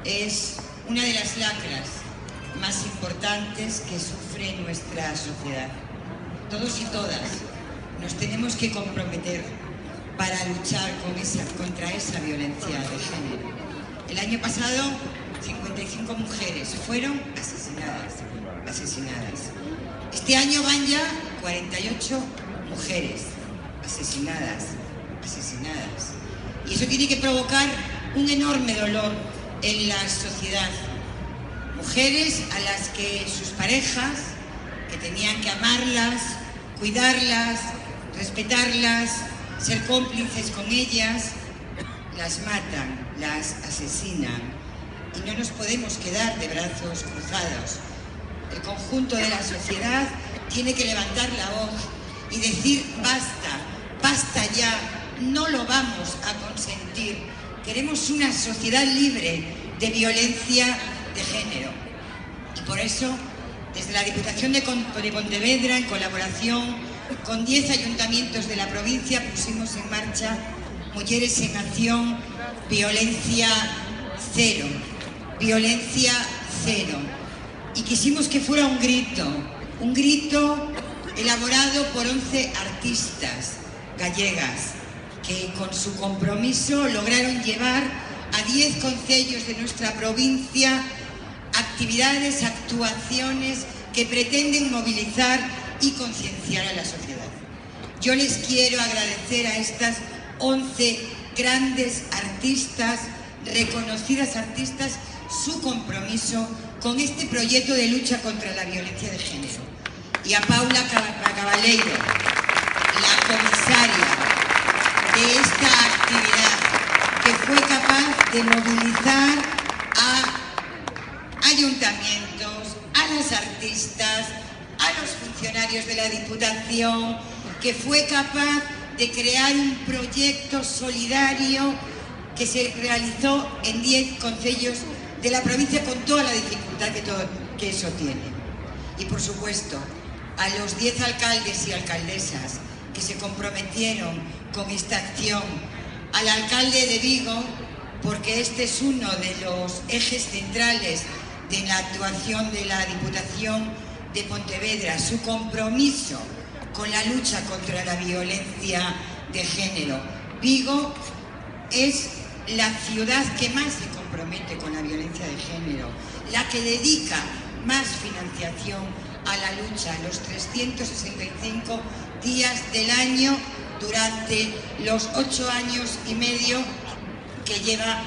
es una de las lacras más importantes que sufre nuestra sociedad. Todos y todas nos tenemos que comprometer para luchar contra esa violencia de género. El año pasado, 55 mujeres fueron asesinadas. Este año van ya 48 mujeres asesinadas. Y eso tiene que provocar un enorme dolor en la sociedad. Mujeres a las que sus parejas, que tenían que amarlas, cuidarlas, respetarlas, ser cómplices con ellas, las matan, las asesinan. Y no nos podemos quedar de brazos cruzados. El conjunto de la sociedad tiene que levantar la voz y decir basta ya, no lo vamos a consentir. Queremos una sociedad libre de violencia de género. Y por eso, desde la Diputación de Pontevedra, en colaboración con 10 ayuntamientos de la provincia, pusimos en marcha Mujeres en Acción, Violencia Cero. Violencia cero. Y quisimos que fuera un grito elaborado por 11 artistas gallegas que con su compromiso lograron llevar a 10 concellos de nuestra provincia actividades, actuaciones que pretenden movilizar y concienciar a la sociedad. Yo les quiero agradecer a estas 11 grandes artistas, reconocidas artistas, su compromiso con este proyecto de lucha contra la violencia de género. Y a Paula Cabaleiro, la comisaria de esta actividad, que fue capaz de movilizar a ayuntamientos, a las artistas, a los funcionarios de la Diputación, que fue capaz de crear un proyecto solidario que se realizó en 10 concellos de la provincia con toda la dificultad que eso tiene. Y por supuesto, a los 10 alcaldes y alcaldesas que se comprometieron con esta acción, al alcalde de Vigo, porque este es uno de los ejes centrales de la actuación de la Diputación de Pontevedra, su compromiso con la lucha contra la violencia de género. Vigo es la ciudad que más se compromete con la violencia de género, la que dedica más financiación a la lucha, los 365 días del año durante los 8 años y medio que lleva